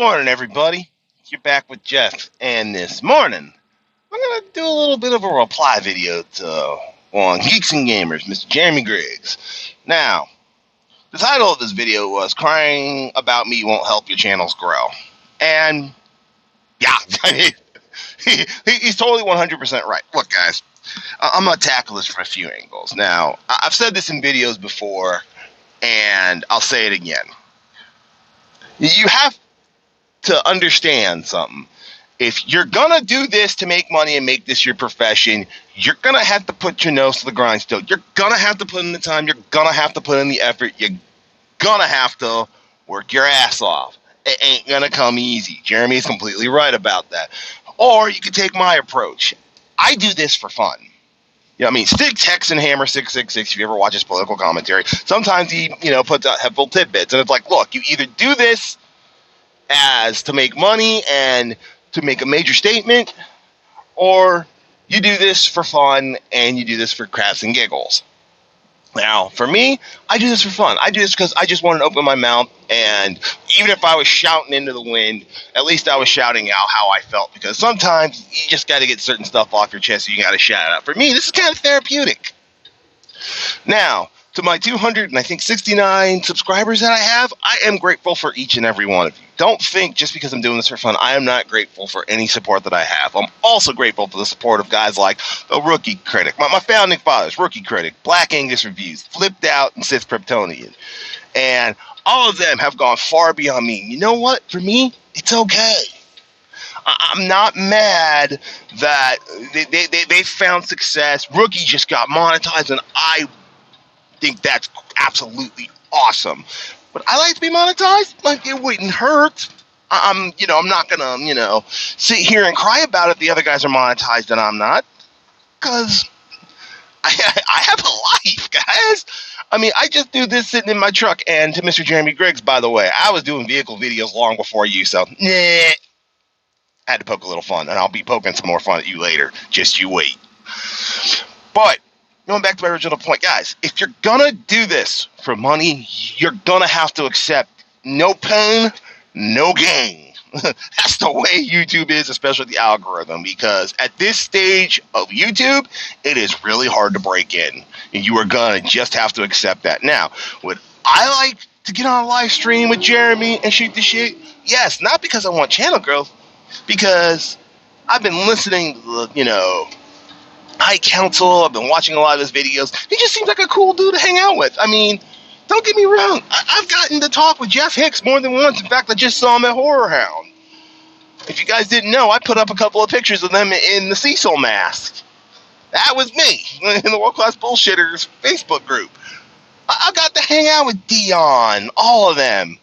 Morning, everybody. You're back with Jeff, and this morning I'm gonna do a little bit of a reply video to on Geeks and Gamers, Mr. Jeremy Griggs. Now, the title of this video was "Crying About Me Won't Help Your Channels Grow," and yeah, he's totally 100% right. Look, guys, I'm gonna tackle this from a few angles. Now, I've said this in videos before, and I'll say it again. You have to understand something. If you're gonna do this to make money and make this your profession, you're gonna have to put your nose to the grindstone. You're gonna have to put in the time. You're gonna have to put in the effort. You're gonna have to work your ass off. It ain't gonna come easy. Jeremy's completely right about that. Or you could take my approach. I do this for fun. You know what I mean? Sticks, Hex, and Hammer 666, if you ever watch his political commentary, sometimes he, puts out helpful tidbits. And it's like, look, you either do this as to make money and to make a major statement, or you do this for fun and you do this for crafts and giggles. Now, for me, I do this for fun. I do this because I just want to open my mouth, and even if I was shouting into the wind, at least I was shouting out how I felt, because sometimes you just got to get certain stuff off your chest, so you got to shout it out. For me, this is kind of therapeutic. Now, to my 269 subscribers that I have, I am grateful for each and every one of you. Don't think just because I'm doing this for fun, I am not grateful for any support that I have. I'm also grateful for the support of guys like the Rookie Critic, my founding fathers, Rookie Critic, Black Angus Reviews, Flipped Out, and Sith Kryptonian. And all of them have gone far beyond me. You know what? For me, it's okay. I'm not mad that they found success. Rookie just got monetized, and I think that's absolutely awesome. But I like to be monetized. Like, it wouldn't hurt. I'm not gonna, sit here and cry about it. The other guys are monetized and I'm not, because I have a life, guys. I mean, I just do this sitting in my truck. And to Mr. Jeremy Griggs, by the way, I was doing vehicle videos long before you, so I had to poke a little fun, and I'll be poking some more fun at you later. Just you wait. But going back to my original point, guys, if you're gonna do this for money, you're gonna have to accept no pain, no gain. That's the way YouTube is, especially the algorithm, because at this stage of YouTube, it is really hard to break in, and you are gonna just have to accept that. Now, would I like to get on a live stream with Jeremy and shoot the shit? Yes, not because I want channel growth, because I've been listening to the, High Council. I've been watching a lot of his videos. He just seems like a cool dude to hang out with. I mean, don't get me wrong. I've gotten to talk with Jeff Hicks more than once. In fact, I just saw him at Horror Hound. If you guys didn't know, I put up a couple of pictures of them in the Cecil mask. That was me in the World Class Bullshitters Facebook group. I got to hang out with Dion, all of them.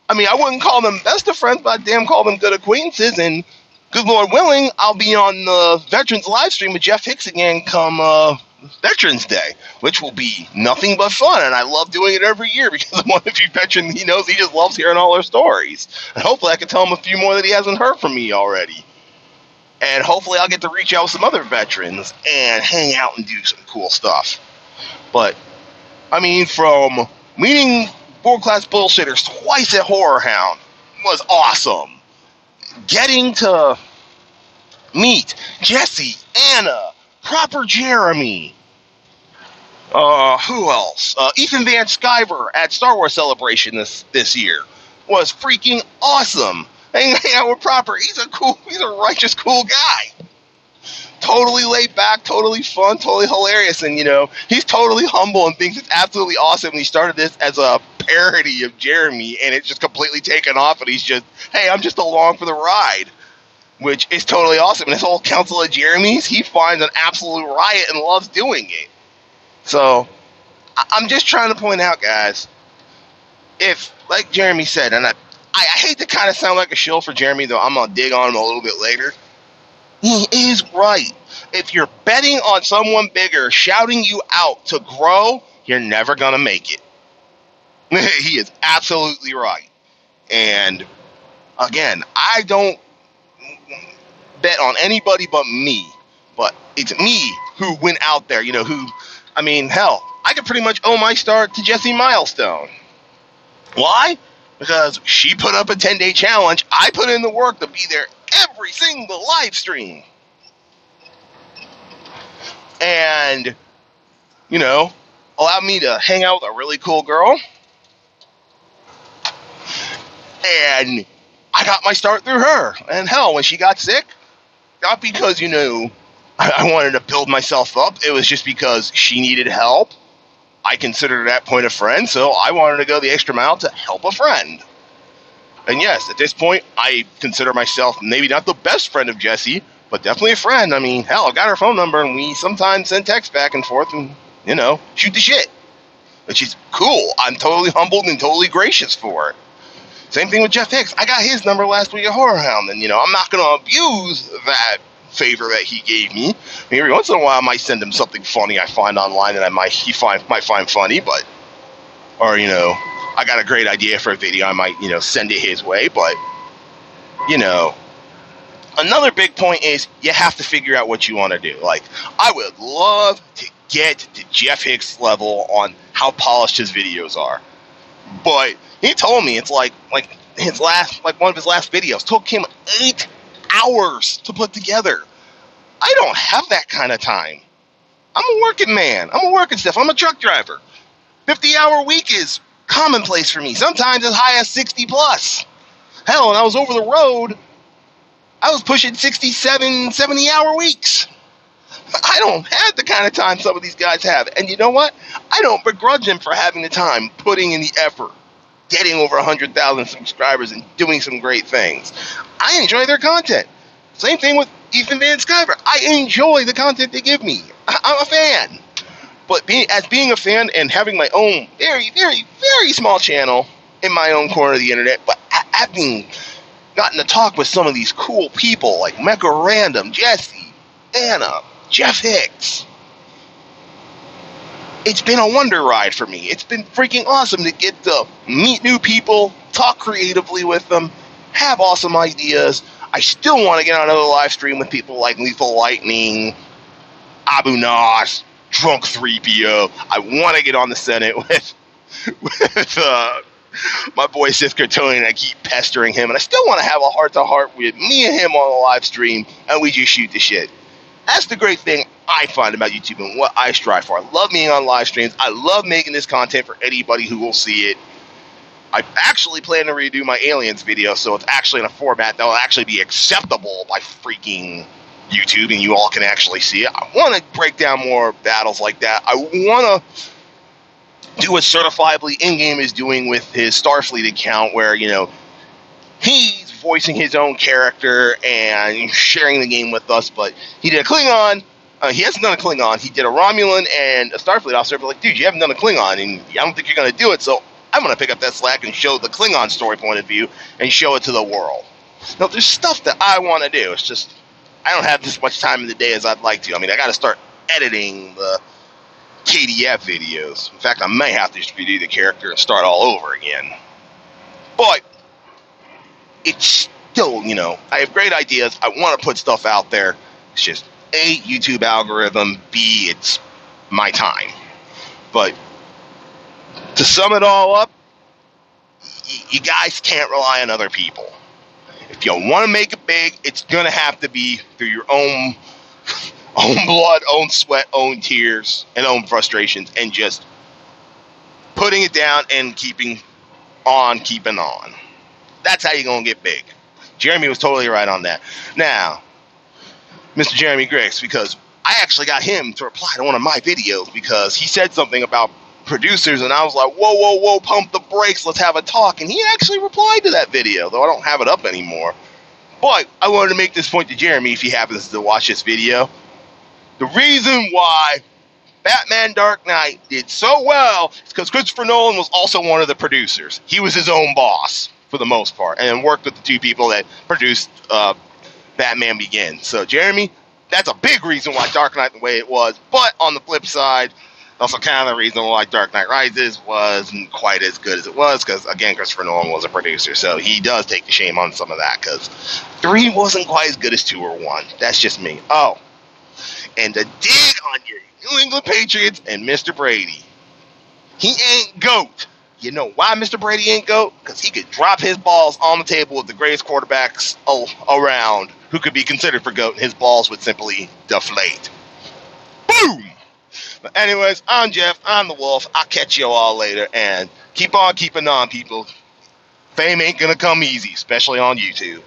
I mean, I wouldn't call them best of friends, but I damn call them good acquaintances, and good Lord willing, I'll be on the Veterans live stream with Jeff Hicks again come Veterans Day, which will be nothing but fun. And I love doing it every year because I'm one of the few veterans he knows. He just loves hearing all our stories. And hopefully I can tell him a few more that he hasn't heard from me already. And hopefully I'll get to reach out with some other veterans and hang out and do some cool stuff. But, I mean, from meeting world-class bullshitters twice at Horror Hound was awesome. Getting to meet Jesse, Anna, Proper Jeremy, who else? Ethan Van Sciver at Star Wars Celebration this year was freaking awesome. Hanging out with Proper, he's a righteous, cool guy. Totally laid back, totally fun, totally hilarious, and he's totally humble and thinks it's absolutely awesome. And he started this as a parody of Jeremy, and it's just completely taken off. And he's just, hey, I'm just along for the ride, which is totally awesome. And this whole council of Jeremys, he finds an absolute riot and loves doing it. So I'm just trying to point out, guys, if, like Jeremy said, and I hate to kind of sound like a shill for Jeremy, though I'm gonna dig on him a little bit later. He is right. If you're betting on someone bigger shouting you out to grow, you're never going to make it. He is absolutely right. And, again, I don't bet on anybody but me. But it's me who went out there, hell, I could pretty much owe my start to Jesse Milestone. Why? because she put up a 10-day challenge. I put in the work to be there every single live stream. And, you know, allowed me to hang out with a really cool girl. And I got my start through her. And hell, when she got sick, not because, you know, I wanted to build myself up. It was just because she needed help. I considered her that point a friend, so I wanted to go the extra mile to help a friend. And yes, at this point, I consider myself maybe not the best friend of Jessie, but definitely a friend. I mean, hell, I got her phone number, and we sometimes send texts back and forth and, you know, shoot the shit. Which is cool. I'm totally humbled and totally gracious for it. Same thing with Jeff Hicks. I got his number last week at Horror Hound, and, you know, I'm not going to abuse that favor that he gave me. I mean, every once in a while, I might send him something funny I find online that might find funny, but, or, you know, I got a great idea for a video, I might, you know, send it his way, but, you know, another big point is you have to figure out what you want to do. Like, I would love to get to Jeff Hicks' level on how polished his videos are, but he told me it's like one of his last videos took him 8 hours to put together. I don't have that kind of time. I'm a working man. I'm a working stuff. I'm a truck driver. 50-hour week is commonplace for me. Sometimes as high as 60 plus. Hell, when I was over the road, I was pushing 67, 70-hour weeks. I don't have the kind of time some of these guys have. And you know what? I don't begrudge them for having the time, putting in the effort, getting over 100,000 subscribers and doing some great things. I enjoy their content. Same thing with Ethan Van Sciver. I enjoy the content they give me. I'm a fan. But being a fan and having my own very, very, very small channel in my own corner of the internet, but having gotten to talk with some of these cool people like Mecha Random, Jesse, Anna, Jeff Hicks, it's been a wonder ride for me. It's been freaking awesome to get to meet new people, talk creatively with them, have awesome ideas. I still want to get on another live stream with people like Lethal Lightning, Abu Nas, Drunk 3PO. I want to get on the Senate with my boy Sith Cartoni, and I keep pestering him. And I still want to have a heart-to-heart with me and him on the live stream, and we just shoot the shit. That's the great thing I find about YouTube and what I strive for. I love being on live streams. I love making this content for anybody who will see it. I actually plan to redo my Aliens video, so it's actually in a format that will actually be acceptable by freaking YouTube, and you all can actually see it. I want to break down more battles like that. I want to do what Certifiably In-Game is doing with his Starfleet account, where, you know, he's voicing his own character and sharing the game with us, but he did a Klingon. He hasn't done a Klingon. He did a Romulan and a Starfleet officer, but like, dude, you haven't done a Klingon, and I don't think you're going to do it, so I'm going to pick up that slack and show the Klingon story point of view and show it to the world. Now, there's stuff that I want to do. It's just I don't have this much time in the day as I'd like to. I mean, I got to start editing the KDF videos. In fact, I may have to just redo the character and start all over again. But it's still, you know, I have great ideas. I want to put stuff out there. It's just A, YouTube algorithm, B, it's my time. But to sum it all up, you guys can't rely on other people. If you want to make it big, it's going to have to be through your own blood, own sweat, own tears, and own frustrations, and just putting it down and keeping on. That's how you're going to get big. Jeremy was totally right on that. Now, Mr. Jeremy Griggs, because I actually got him to reply to one of my videos because he said something about producers, and I was like, whoa, pump the brakes, let's have a talk. And he actually replied to that video, though I don't have it up anymore. But I wanted to make this point to Jeremy if he happens to watch this video. The reason why Batman Dark Knight did so well is because Christopher Nolan was also one of the producers. He was his own boss for the most part, and worked with the two people that produced Batman Begins. So Jeremy, that's a big reason why Dark Knight the way it was. But on the flip side, also kind of the reason why Dark Knight Rises wasn't quite as good as it was, because, again, Christopher Nolan was a producer, so he does take the shame on some of that, because 3 wasn't quite as good as 2 or 1. That's just me. Oh, and to dig on your New England Patriots and Mr. Brady. He ain't GOAT, You know why Mr. Brady ain't GOAT? Because he could drop his balls on the table with the greatest quarterbacks around who could be considered for GOAT, and his balls would simply deflate. Boom! But anyways, I'm Jeff. I'm the Wolf. I'll catch you all later, and keep on keeping on, people. Fame ain't gonna come easy, especially on YouTube.